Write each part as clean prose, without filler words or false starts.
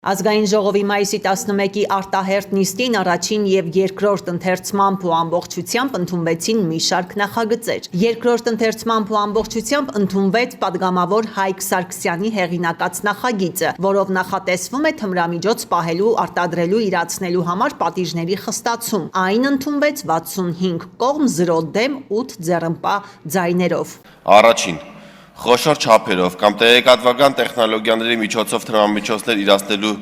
Ազգային ժողովի մայիսի 11-ի արտահերթ նիստին առաջին և երկրորդ ընթերցմամբ ու ամբողջությամբ ընդունվեցին մի շարք նախագծեր։ Երկրորդ ընթերցմամբ ու ամբողջությամբ ընդունվեց պատգամավոր Հայկ Սարգսյանի հեղինակած նախագիծը, որով նախատեսվում է թմրամիջոց պահելու, արտադրելու, իրացնելու համար պատիժների խստացում։ Այն ընդունվեց 65 կողմ, 0 դեմ, 8 ձեռնպահ ձայներով։ Առաջին խոշոր չափերով կամ տեղեկատվական տեխնոլոգիաների միջոցով թմրամիջոցներ իրացնելու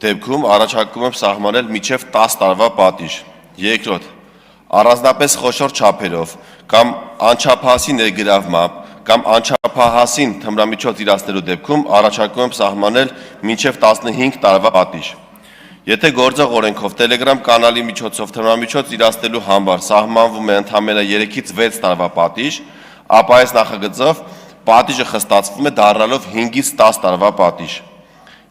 դեպքում առաջարկում եմ սահմանել մինչև 10 տարվա պատիժ։ Երկրորդ, առանձնապես խոշոր չափերով կամ անչափահասի ներգրավմամբ կամ անչափահասին թմրամիջոց իրացնելու դեպքում առաջարկում եմ սահմանել մինչև 15 տարվա պատիժ։ Եթե գործող օրենքով Telegram կանալի միջոցով թմրամիջոց իրացնելու համար սահմանվում է ընդամենը 3-ից 6 տարվա պատիժ, ապա այս նախագծով պատիժը խստացվում է դառնալով 5-ից 10 տարվա պատիժ։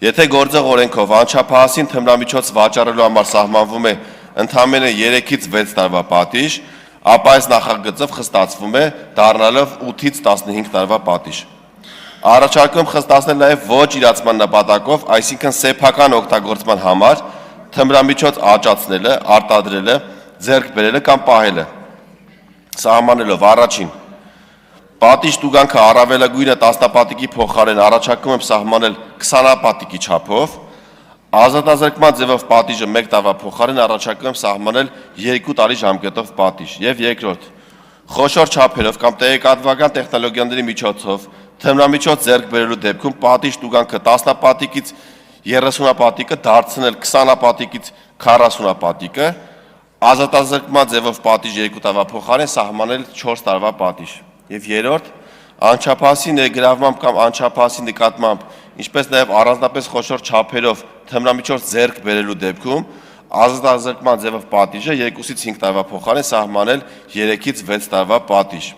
Եթե գործող օրենքով անչափահասին թմրամիջոց վաճառելու համար սահմանվում է ընդամենը 3-ից 6 տարվա պատիժ, ապա այս նախագծով խստացվում է դառնալով 8-ից 15 տարվա պատիժ։ Առաջարկում եմ խստացնել նաև ոչ իրացման նպատակով, այսինքն սեփական օգտագործման համար թմրամիջոց աճացնելը, արտադրելը, ձեռք բերելը կամ պահելը։ Սահմանելով առաջին պատիժ տուգանքը առավելագույնը 10 պատիկի փոխարեն առաջարկում եմ սահմանել 20 պատիկի չափով, ազատազրկման ձևով պատիժը 1 տարվա փոխարեն առաջարկում եմ սահմանել 2 տարի ժամկետով պատիժ։ Եվ երկրորդ, խոշոր չափերով կամ տեղեկատվական տեխնոլոգիաների միջոցով թմրամիջոց ձեռք բերելու դեպքում պատիժ տուգանքը 10 պատիկից 30 պատիկը դարձնել 20 պատիկից 40 պատիկը, ազատազրկման ձևով պատիժ 2 տարվա փոխարեն սահմանել 4 տարվա պատիժ։ Եվ երրորդ, անչափահասի ներգրավմամբ կամ անչափահասի նկատմամբ, ինչպես նաև առանձնապես խոշոր չափերով թմրամիջոց ձեռք բերելու դեպքում ազատազրկման ձևով պատիժը 2-ից 5 տարվա փոխարեն սահմանել 3-ից 6 տարվա պատիժ։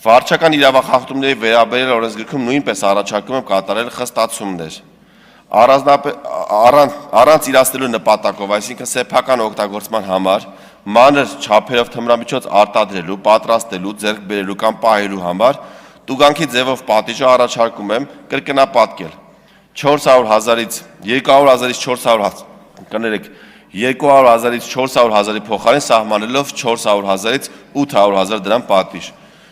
Վարչական իրավախախտումների վերաբերյալ օրենսգրքում նույնպես առաջարկում եմ կատարել խստացումներ։ Առանց իրացնելու նպատակով, այսինքն սեփական օգտագործման համար, մանր չափերով թմրամիջոց արտադրելու, պատրաստելու, ձեռք բերելու կամ պահելու համար տուգանքի ձևով պատիժը առաջարկում եմ կրկնապատկել 400,000-ից 200,000-ից 400,000, կներեք, 200,000-ից 400,000-ի փոխարեն սահմանելով 400,000-ից 800,000 դրամ պատիժ։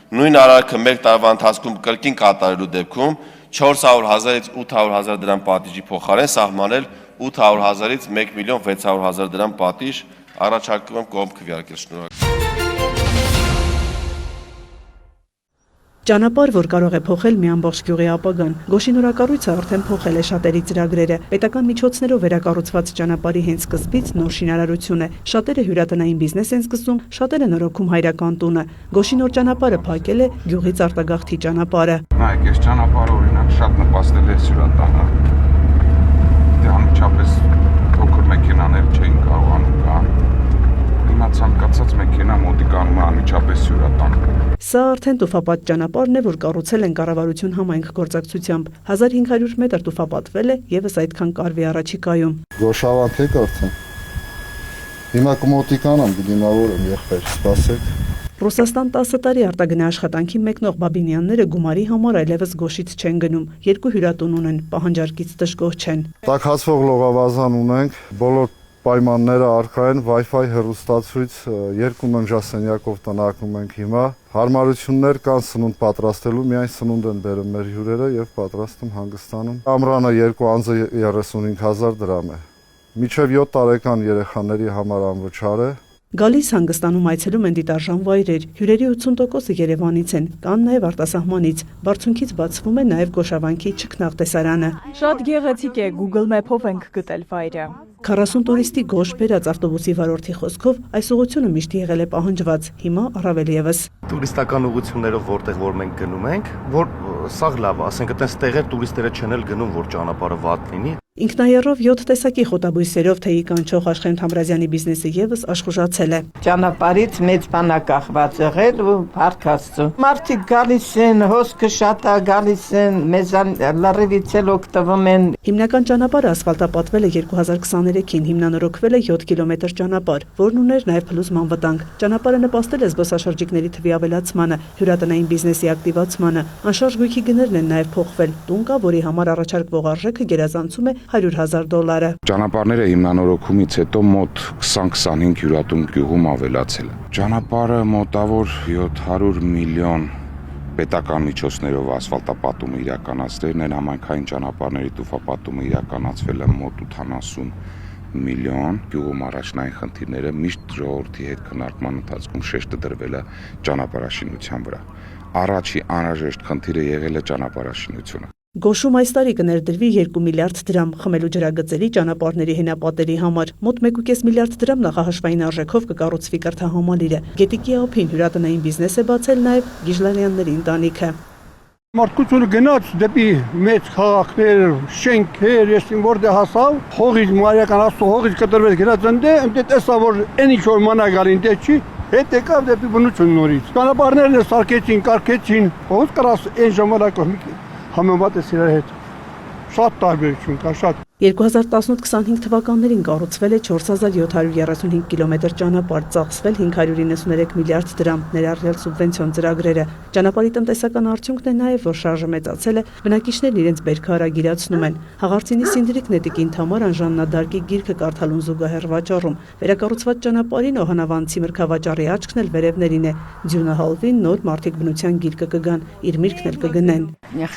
Նույն արարքը 1 տարվա ընթացքում կրկին կատարելու դեպքում 400,000-ից 800,000 դրամ պատիժի փոխարեն սահմանել 800,000-ից 1,600,000 դրամ պատիժ։ Առաջարկում եմ կողմ քվեարկել։ Շնորհակալ։ Ճանապարհ, որ կարող է փոխել մի ամբողջ գյուղի ապագան։ Գոշի նորակառույցը արդեն փոխել է շատերի ծրագրերը։ Պետական միջոցներով վերակառուցված ճանապարհի հենց սկզբից նոր շինարարություն է։ Շատերը հյուրատնային բիզնես են սկսում, շատերը նորոգում հայրական տունը։ Գոշի նոր ճանապարհը փակել է գյուղից արտագաղթի ճանապարհը։ Նայեք, այս ճանապարհը օրինակ շատ նպաստել է հյուրատանը։ Դե անմիջապես փոքր մեքենաներ չէին կարողանում գալ։ Հիմա ցանկացած մեքենա մոտիկանում է անմիջապես հյուրատան։ Սա արդեն տուֆապատ ճանապարհն է, որ կառուցել են կառավարություն համայնք գործակցությամբ։ 1500 մետր տուֆապատվել է եւս այդքան կարվի առաջիկայում։ Գոշավանք եք արդեն։ Հիմա կմոտիկանամ, դիմավորում եղբայր, սպասեք։ Ռուսաստան 10 տարի արտագնա աշխատանքի մեկնող Բաբինյանները գումարի համար այլևս Գոշից չեն գնում։ 2 հյուրատուն ունեն, պահանջարկից դժգոհ չեն։ Տաքացվող լողավազան ունենք, բոլոր պայմանները առկա են, Wi-Fi հեռուստացույց, 2 ննջասենյակով տնարկում ենք հիմա։ Հարմարություններ կան սնունդ պատրաստելու, միայն սնունդ են բերում մեր հյուրերը եւ պատրաստում հանգստանում։ Ամռանը 2 անձը 35,000 դրամ է։ Մինչև 7 տարեկան երեխաների համար անվճար է։ Գալիս հանգստանում այցելում են դիտարժան վայրեր, հյուրերի 80%-ը Երևանից են, կան նաև արտասահմանից, բարձունքից բացվում է նաև Գոշավանքի չքնաղ տեսարանը։ Շատ գեղեցիկ է, Google Map-ով ենք գտել վայրը։ 40 տուրիստի Գոշ բերած ավտոբուսի վարորդի խոսքով այս ուղղությունը միշտ եղել է պահանջված, հիմա առավել եւս։ Տուրիստական ուղղություններով որտեղ որ մենք գնում ենք, որ սաղ լավ է, ասենք այդպես տեղեր տուրիստները չեն էլ գնում, որ ճանապարհը վատ լինի։ Ինքնայեռով 7 տեսակի խոտաբույսերով թեյի կանչող Աշխեն Թամրազյանի բիզնեսը եւս աշխուժացել է։ Ճանապարհից մեծ բան է կախված եղել ու փառքաստու։ Մարդիկ գալիս են, հոսքը շատ է գալիս են, մեզան լրիվից էլ օգտվում են։ Հիմնական ճանապարհը ասֆալտապատվել է 2023-ին, հիմնանորոգվել է 7 կիլոմետր ճանապարհ, որն ուներ նաև փլուզման վտանգ։ Ճանապարհը նպաստել է զբոսաշրջիկների թվի ավելացմանը, հյուրատնային բիզնեսի ակտիվացմանը, անշարժ գույքի գներն են նաև փոխվել։ Տուն կա, որի համար առաջարկվող արժեքը գերազանցում է $100,000։ Ճանապարհները հիմնանորոգումից հետո մոտ 20-25 յուրատուն գյուղում ավելացել է։ Ճանապարհը մոտավոր 700 միլիոն պետական միջոցներով ասֆալտապատումը իրականացրել են, համայնքային ճանապարհների տուֆապատումը իրականացվել է մոտ 80 միլիոն, գյուղում առաջնային խնդիրները միշտ ժողովրդի հետ քննարկման ընթացքում շեշտը դրվել է ճանապարհաշինության վրա։ Առաջի անհրաժեշտ խնդիրը եղել է ճանապարհաշինությունը։ Գոշում այս տարի կներդրվի 2 միլիարդ դրամ խմելու ջրագծերի ճանապարհների հենապատերի համար, մոտ 1.5 միլիարդ դրամ նախահաշվային արժեքով կկառուցվի կրթահամալիրը։ Գետիկի ափին հյուրատնային բիզնես է բացել նաև Գիժլանյանների ընտանիքը։ Մարդկությունը գնաց դեպի մեծ քաղաքներ, շենքեր, եսին որտեղ հասավ, հողից մարիական աստծո հողից կտրվեց գնաց ընդ տեսա որ այն ինչ որ մանա գալին դե չի, հետ եկավ դեպի բնություն նորից։ Ճանապարհներն սարքեցին, կարգեցին, ոնց կարաս այն ժամանակով համեմատես իրար հետ։ Շատ տարբերություն կա, շատ։ 2018-25 թվականներին կառուցվել է 4735 կիլոմետր ճանապարհ, ծախսվել 593 միլիարդ դրամ, ներառյալ սուբվենցիոն ծրագրերը։ Ճանապարհի տնտեսական արդյունքն է նաև, որ շարժը մեծացել է, բնակիչներն իրենց բերքը արագիրացնում են։ Հաղարծինի Սինդրիկ Նետիկին Թամարան Ժաննադարկի գիրքը կարդալուն զուգահեռ վաճառում։ Վերակառուցված ճանապարհին Օհանավանցի մրգավաճառի աչքն էլ վերևներին է։ Ձյունը հալվին նոր մարդիկ բնության գիրկը կգան, իր միրգն էլ կգնեն։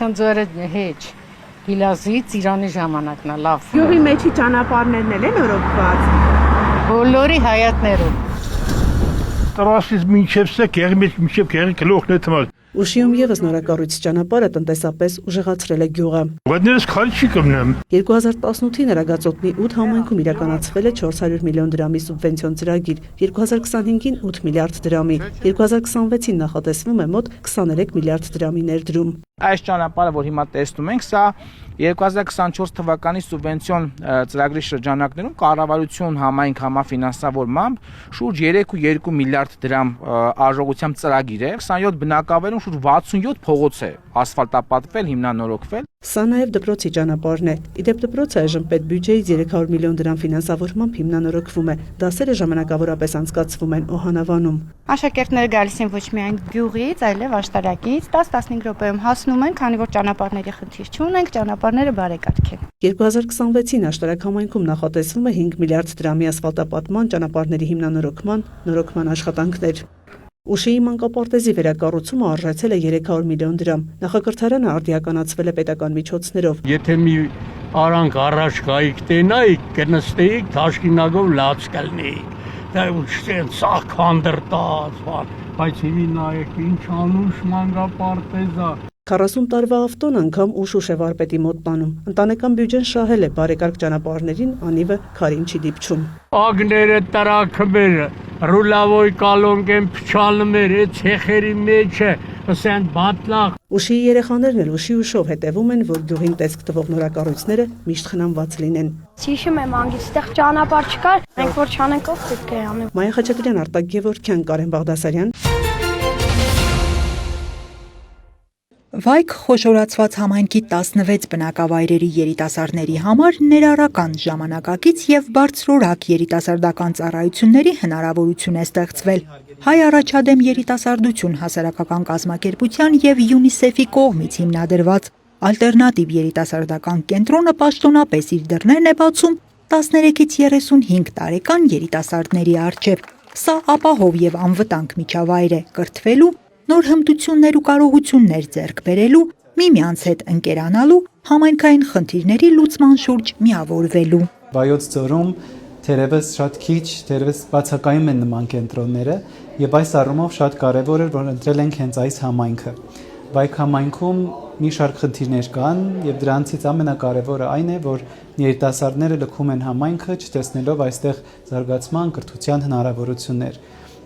Խնձորը հեչ Գիլազի ծիրանի ժամանակն է լավ։ Գյուղի մեջի ճանապարհներն էլ են նորոգված։ Բոլորի հայատներով։ Տրասից մինչև սեք, եղմից մինչև գեղի գլուխն է թմալ։ Ուշիում եւս նորակառույց ճանապարհը տնտեսապես ուժեղացրել է գյուղը։ Ոդներս քարի չի կմնամ։ 2018-ին Արագածոտնի 8 համայնքում իրականացվել է 400 միլիոն դրամի սուբվենցիոն ծրագիր, 2025-ին 8 միլիարդ դրամի, 2026-ին նախատեսվում է մոտ 23 միլիարդ դրամի ներդրում։ Այս ճանապարհը, որ հիմա տեսնում ենք, սա 2024 թվականի սուբվենցիոն ծրագրի շրջանակներում կառավարություն համայնք համաֆինանսավորմամբ շուրջ 3.2 միլիարդ դրամ արժողությամբ ծրագիր է, 27 բնակավայրում շուրջ 67 փողոց է ասֆալտապատվել, հիմնանորոգվել։ Սա նաև դպրոցի ճանապարհն է։ Իդեպ դպրոցը այժմ պետբյուջեից 300 միլիոն դրամ ֆինանսավորմամբ հիմնանորոգվում է։ Դասերը ժամանակավորապես անցկացվում են Օհանավանում։ Աշակերտները գալիս են ոչ միայն գյուղից, այլև աշտարակից, 10-15 րոպեում հասնում են, քանի որ ճանապարհների խնդիր չունենք, ճանապարհները բարեկարգ են։ 2026-ին Աշտարակ համայնքում նախատեսվում է 5 միլիարդ դրամի ասֆալտապատման, ճանապարհների հիմնանորոգման աշխատանքներ։ Ուշիի մանկապարտեզի վերակառուցումը արժացել է 300 միլիոն դրամ։ Նախակրթարանը արդիականացվել է պետական միջոցներով։ Եթե մի արանք առաջ գայիք տենայիք, կնստեիք, թաշկինագով լաց կլնեիք։ Դա ուշտեն սաղ քանդրտած, բայց հիմի նայեք ինչ անուշ մանկապարտեզա։ 40 տարվա ավտոն անգամ ուշ է վարպետի մոտ տանում։ Ընտանեկան բյուջեն շահել է բարեկարգ ճանապարհներին, անիվը քարին չի դիպչում։ Ագները տրակմերը, ռուլավոյ կալոնկեն փչալմեր, ցեխերի մեջը, ասեն բատլախ։ Ուշիի երեխաներն էլ ուշով հետևում են, որ գյուղին տեսք տվող նորակառույցները միշտ խնամված լինեն։ Հիշում եմ անգից այդտեղ ճանապարհ չկար, մենք որ չանենք ով պետք է անենք։ Մայա Խաչատրյան, Արտակ Գևորգյան, Կարեն Բաղդասարյան։ Վայք խոշորացված համայնքի 16 բնակավայրերի երիտասարդների համար ներառական ժամանակակից եւ բարձրորակ երիտասարդական ծառայությունների հնարավորություն է ստեղծվել։ Հայ առաջադեմ երիտասարդություն հասարակական կազմակերպության եւ ՅՈՒՆԻՍԵՖ-ի կողմից հիմնադրված ալտերնատիվ երիտասարդական կենտրոնը պաշտոնապես իր դռներն է բացում 13-ից 35 տարեկան երիտասարդների առջև։ Սա ապահով եւ անվտանգ միջավայր է կրթվելու, նոր հմտություններ ու կարողություններ ձեռք բերելու, միմյանց հետ ընկերանալու, համայնքային խնդիրների լուծման շուրջ միավորվելու։ Վայոց ձորում թերևս շատ քիչ, թերևս բացակայում են նման կենտրոնները, եւ այս առումով շատ կարեւոր է, որ ընտրել ենք հենց այս համայնքը։ Վայք համայնքում մի շարք խնդիրներ կան եւ դրանցից ամենակարևորը այն է, որ երիտասարդները լքում են համայնքը, չտեսնելով այստեղ զարգացման, կրթության հնարավորություններ։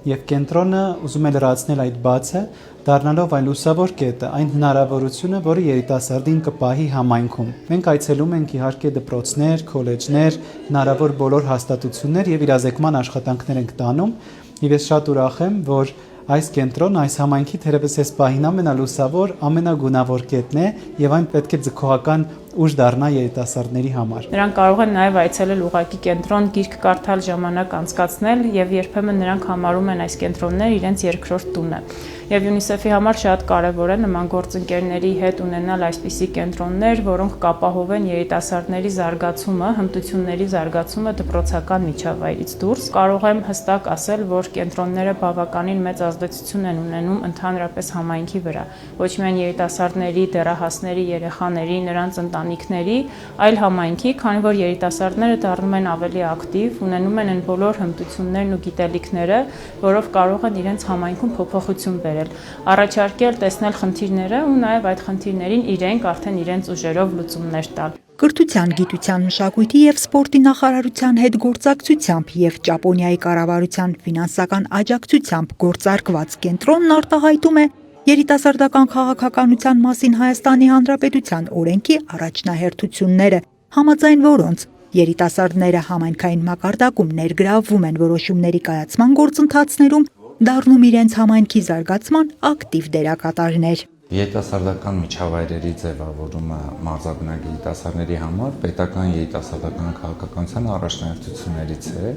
Եվ կենտրոնը ուզում է լրացնել այդ բացը, դառնալով այն լուսավոր կետը, այն հնարավորությունը, որը երիտասարդին կպահի համայնքում։ Մենք այցելում ենք իհարկե դպրոցներ, քոլեջներ, հնարավոր բոլոր հաստատություններ եւ իրազեկման աշխատանքներ ենք տանում։ Եվ ես շատ ուրախ եմ, որ այս կենտրոնը այս համայնքի թերևս այս պահին ամենալուսավոր, ամենագունավոր կետն է եւ այն պետք է ձգողական ուժ դառնա երիտասարդների համար։ Նրանք կարող են նաև այցելել ուղղակի կենտրոն, գիրք կարդալ, ժամանակ անցկացնել եւ երբեմն նրանք համարում են այս կենտրոնները իրենց երկրորդ տունը։ Եվ UNICEF-ի համար շատ կարևոր է նման գործընկերների հետ ունենալ այսպիսի կենտրոններ, որոնք կապահովեն երիտասարդների զարգացումը, հմտությունների զարգացումը դպրոցական միջավայրից դուրս։ Կարող եմ հստակ ասել, որ կենտրոնները բավականին մեծ ազդեցություն են ունենում ընդհանրապես համայնքի վրա, ոչ միայն երիտասարդների, դեռահասների, երեխաների, նրանց ընտանիքների, այլ համայնքի, քանի որ երիտասարդները դառնում են ավելի ակտիվ, ունենում են այն բոլոր հմտություններն ու գիտելիքները, որով կարող են իրենց համայնքում փոփոխություն բերել, առաջարկել, տեսնել խնդիրները ու նաև այդ խնդիրներին իրենք արդեն իրենց ուժերով լուծումներ տալ։ Կրթության, գիտության, մշակույթի եւ սպորտի նախարարության հետ գործակցությամբ եւ Ճապոնիայի կառավարության ֆինանսական աջակցությամբ գործարկված կենտրոնն արտահայտում է երիտասարդական քաղաքականության մասին Հայաստանի Հանրապետության օրենքի առաջնահերթությունները, համաձայն որոնց երիտասարդները համայնքային մակարդակում ներգրավվում են որոշումների կայացման գործընթացներում, դառնում իրենց համայնքի զարգացման ակտիվ դերակատարներ։ Երիտասարդական միջավայրերի ձևավորումը մարզաբնակ երիտասարդների համար պետական երիտասարդական քաղաքականության առաջնահերթություններից է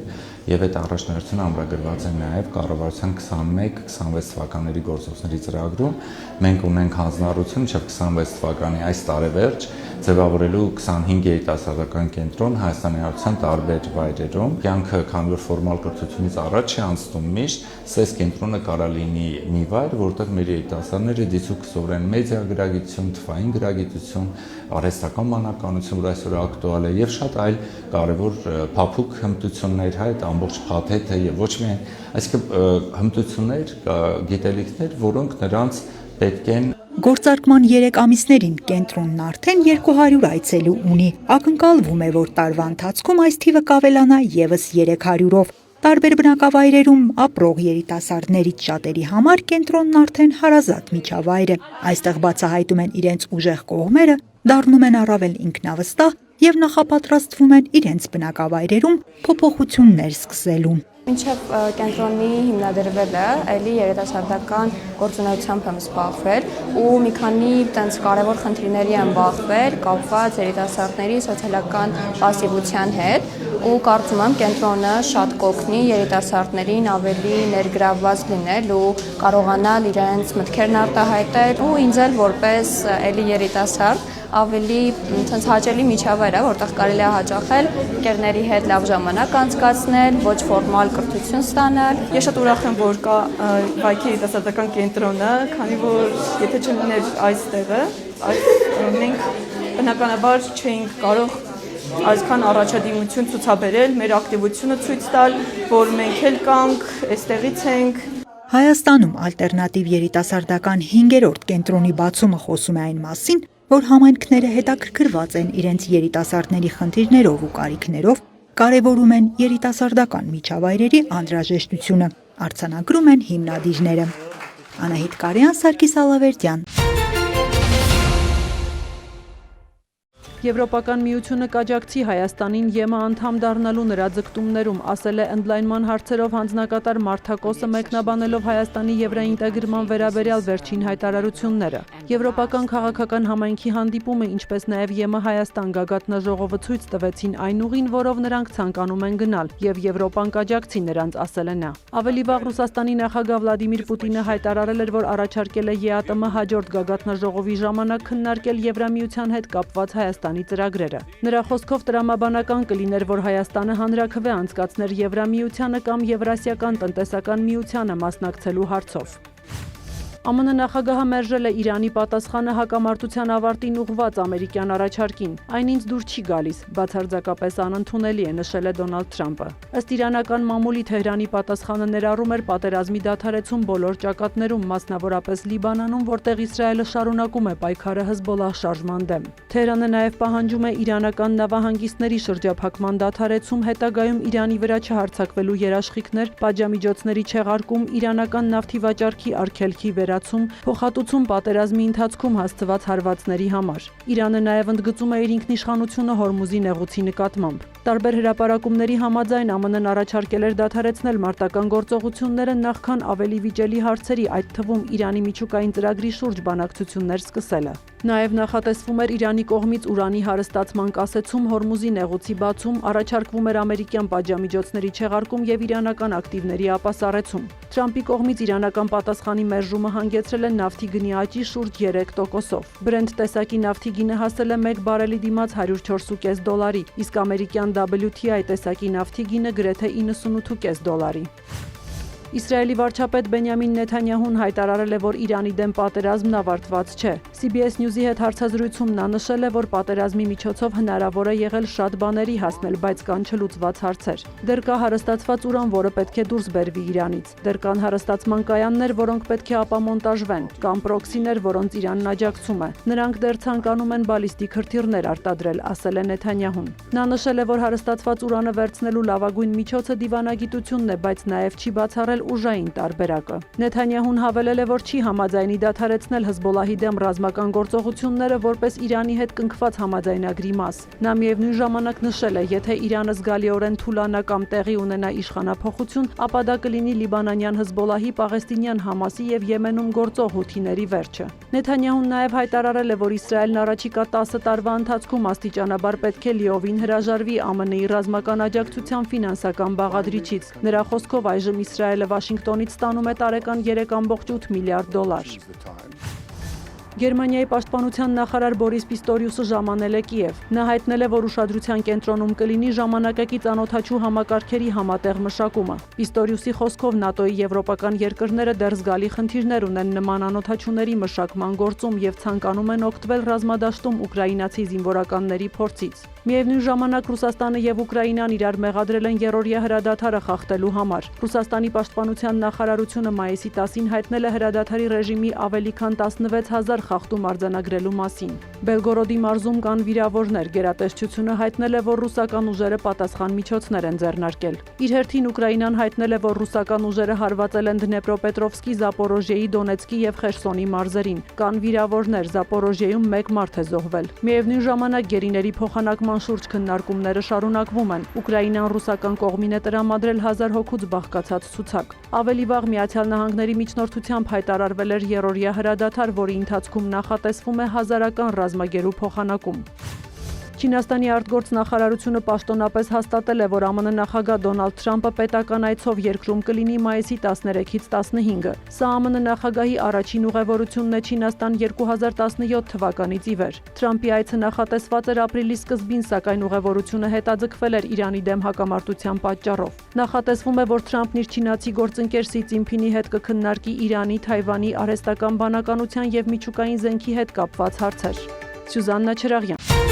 եւ այդ առաջնահերթությունը ամրագրված է նաեւ կառավարության 21-26 թվականների գործողությունների ծրագրում։ Մենք ունենք հանձնառություն մինչեւ 26 թվականի այս տարեվերջ ձևավորելու 25 երիտասարդական կենտրոն Հայաստանի Հանրապետության տարբեր վայրերում։ Կյանքը քանի որ ֆորմալ կրթությունից առաջ է անցնում միշտ, սես կենտրոնը կարա լինի մի վայր, որտեղ մեր երիտասարդները դիցուք սովորեն մեդիա գրագիտություն, թվային գրագիտություն, արհեստական մանականություն, որ այսօր ակտուալ է, եւ շատ այլ կարևոր փափուկ հմտություններ, այդ ամբողջ փաթեթը եւ ոչ միայն, այսինքն հմտություններ, գիտելիքներ, որոնք նրանց պետք են։ Գործարկման 3 ամիսներին կենտրոնն արդեն 200 այցելու ունի։ Ակնկալվում է, որ տարվա ընթացքում այս թիվը կավելանա եւս 300-ով։ Տարբեր բնակավայրերում ապրող երիտասարդներից շատերի համար կենտրոնն արդեն հարազատ միջավայր է։ Այստեղ բացահայտում են իրենց ուժեղ կողմերը, դառնում են առավել ինքնավստահ եւ նախապատրաստվում են իրենց բնակավայրերում փոփոխություններ սկսելու։ Մինչև կենտրոնի հիմնադրվելը էլի երիտասարդական գործունեությամբ եմ զբաղվել ու մի քանի տենց կարևոր խնդիրների եմ բախվել կապված երիտասարդների սոցիալական պասիվության հետ ու կարծում եմ կենտրոնը շատ կօգնի երիտասարդներին ավելի ներգրավված լինել ու կարողանալ իրենց մտքերն արտահայտել ու ինձ էլ որպես էլի երիտասարդ ավելի ցած հաճելի միջավայր է, որտեղ կարելի է հաճախել ընկերների հետ լավ ժամանակ անցկացնել, ոչ ֆորմալ կրթություն ստանալ։ Ես շատ ուրախ եմ, որ կա Վայքի երիտասարդական կենտրոնը, քանի որ եթե չլիներ այս տեղը, մենք բնականաբար չէինք կարող այսքան առաջադիմություն ցուցաբերել, մեր ակտիվությունը ցույց տալ, որ մենք էլ կանք, այստեղից ենք։ Հայաստանում ալտերնատիվ երիտասարդական 5-րդ կենտրոնի բացումը խոսում է այն մասին, որ համայնքները հետաքրքրված են իրենց երիտասարդների խնդիրներով ու կարիքներով, կարևորում են երիտասարդական միջավայրերի անհրաժեշտությունը, արձանագրում են հիմնադիրները։ Անահիտ Կարյան, Սարգիս Ալավերդյան։ Եվրոպական միությունը կաջակցի Հայաստանին ԵՄ անդամ դառնալու նրա ձգտումներում, ասել է ընդլայնման հարցերով հանձնակատար Մարտակոսը մեկնաբանելով Հայաստանի եվրոինտեգրման վերաբերյալ վերջին հայտարարությունները։ Եվրոպական քաղաքական համայնքի հանդիպումը, ինչպես նաև ԵՄ Հայաստան գագաթնաժողովը ցույց տվեցին այն ուղին, որով նրանք ցանկանում են գնալ, եւ Եվրոպան կաջակցի նրանց, ասել է նա։ Ավելի վաղ Ռուսաստանի նախագահ Վլադիմիր Պուտինը հայտարարել էր, որ առաջարկել է ԵԱՏՄ հաջորդ գագաթնաժողովի ժամանակ քննարկել Եվրամիության հետ կապված Հայաստանի ծրագրերը։ Նրա խոսքով տրամաբանական կլիներ, որ Հայաստանը հանրաքվե անցկացներ Եվրամիությանը կամ Եվրասիական տնտեսական միությանը մասնակցելու հարցով։ ԱՄՆ նախագահը մերժել է Իրանի պատասխանը հակամարտության ավարտին ուղղված ամերիկյան առաջարկին։ Այն ինձ դուր չի գալիս, բացարձակապես անընդունելի է, նշել է Դոնալդ Թրամփը։ Ըստ իրանական մամուլի Թեհրանի պատասխանը ներառում էր պատերազմի դադարեցում բոլոր ճակատներում, մասնավորապես Լիբանանում, որտեղ Իսրայելը շարունակում է պայքարը Հեզբոլլահ շարժման դեմ։ Թեհրանը նաև պահանջում է իրանական նավահանգիստների շրջափակման դադարեցում, հետագայում Իրանի վրա չհարձակվելու երաշխիքներ, պատժամիջոցների չեղարկում, իրանական նավթի վաճառքի արգելքի փոխհատուցում պատերազմի ընթացքում հասցված հարվածների համար։ Իրանը նաև ընդգծում է իր ինքնիշխանությունը Հորմուզի նեղուցի նկատմամբ։ Տարբեր հրապարակումների համաձայն ԱՄՆ-ն առաջարկել էր դադարեցնել մարտական գործողությունները նախքան ավելի վիճելի հարցերի, այդ թվում Իրանի միջուկային ծրագրի շուրջ բանակցություններ սկսելը։ Նաև նախատեսվում էր Իրանի կողմից ուրանի հարստացման կասեցում, Հորմուզի նեղուցի բացում, առաջարկվում էր ամերիկյան պատժամիջոցների չեղարկում եւ իրանական ակտիվների ապասառեցում։ Թրամփի կողմից իրանական պատասխանի մերժումը հանգեցրել է նավթի գնի աճի շուրջ 3%-ով։ Brent տեսակի նավթի գինը հասել է 1 բարելի դիմաց $104.5, իսկ ամերիկյան WTI տեսակի նավթի գինը գրեթե $98.5։ Իսրայելի վարչապետ Բենյամին Նեթանյահուն հայտարարել է, որ Իրանի դեմ պատերազմն ավարտված չէ։ CBS News-ի հետ հարցազրույցում նա նշել է, որ պատերազմի միջոցով հնարավոր է եղել շատ բաների հասնել, բայց կան չլուծված հարցեր։ Դեռ կա հարստացված ուրան, որը պետք է դուրս բերվի Իրանից։ Դեռ կան հարստացման կայաններ, որոնք պետք է ապամոնտաժվեն, կամ պրոքսիներ, որոնց Իրանն աջակցում է։ Նրանք դեռ ցանկանում են բալիստիկ հրթիռներ արտադրել, ասել է Նեթանյահուն։ Նա նշել է, որ հարստացված ուրանը վերցնելու լավագույն միջոցը դիվանագիտությունն է, բայց նաև չի բացառել ուժային տարբերակը։ Նեթանյահուն հավելել է, որ չի համաձայնի դադարեցնել Հզբոլահի դեմ ռազմական գործողությունները որպես Իրանի հետ կնքված համաձայնագրի մաս։ Նա միևնույն ժամանակ նշել է, եթե Իրանը զգալիորեն թուլանա կամ տեղի ունենա իշխանափոխություն, ապա դա կլինի լիբանանյան Հզբոլահի, պաղեստինյան Համասի եւ Եմենում գործող հութիների վերջը։ Նեթանյահուն նաև հայտարարել է, որ Իսրայելն առաջիկա 10 տարվա ընթացքում աստիճանաբար պետք է լիովին հրաժարվի ԱՄՆ-ի ռազմական աջակցության ֆինանսական բաղադրիչից։ Նրա խոսքով այժմ Իսրայելը Վաշինգտոնից ստանում է տարեկան $3.8 միլիարդ։ Գերմանիայի պաշտպանության նախարար Բորիս Պիստորիուսը ժամանել է Կիև։ Նա հայտնել է, որ ուշադրության կենտրոնում կլինի ժամանակակից անօդաչու համակարգերի համատեղ մշակումը։ Պիստորիուսի խոսքով ՆԱՏՕ-ի եվրոպական երկրները դեռ զգալի խնդիրներ ունեն նման անօդաչուների մշակման գործում եւ ցանկանում են օգտվել ռազմադաշտում ուկրաինացի զինվորականների փորձից։ Միևնույն ժամանակ Ռուսաստանը եւ Ուկրաինան իրար մեղադրել են երրորդյա հրադադարը խախտելու համար։ Ռուսաստանի պաշտպանության նախարարությունը մայիսի 10-ին հայտնել է հրադադարի ռեժիմի ավելի քան 16000 խախտում արձանագրելու մասին։ Բելգորոդի մարզում կան վիրավորներ, գերատեսչությունը հայտնել է, որ ռուսական ուժերը պատասխան միջոցներ են ձեռնարկել։ Իր հերթին Ուկրաինան հայտնել է, որ ռուսական ուժերը հարվածել են Դնեպրոպետրովսկի, Զապորոժիեի, Դոնեցկի եւ Խերսոնի մարզերին։ Կան վիրավորներ, Զապորոժիեում 1 մարդ է զոհվել։ Միևնույն ժամանակ գերիների փոխանակման շուրջ քննարկումները շարունակվում են։ Ուկրաինան ռուսական կողմին է տրամադրել 1000 հոգուց բաղկացած ցուցակ։ Ավելի վաղ Միացյալ Նահանգների միջնորդությամբ հայտարարվել էր երրորդյա հրադադար, որի ընթացքում նախատեսվում է 1000-ական ռազմագերու փոխանակում։ Չինաստանի արտգործնախարարությունը պաշտոնապես հաստատել է, որ ԱՄՆ նախագահ Դոնալդ Թրամփը պետական այցով երկրում կլինի մայիսի 13-ից 15-ը։ Սա ԱՄՆ նախագահի առաջին ուղևորությունն է Չինաստան 2017 թվականից ի վեր։ Թրամփի այցը նախատեսված էր ապրիլի սկզբին, սակայն ուղևորությունը հետաձգվել էր Իրանի դեմ հակամարտության պատճառով։ Նախատեսվում է, որ Թրամփն իր չինացի գործընկեր Սի Ցինփինի հետ կքննարկի Իրանի, Թայվանի, արհեստական բանականության եւ միջուկային զենքի հետ կապված հարցեր։ Սյուզաննա Չրաղյան։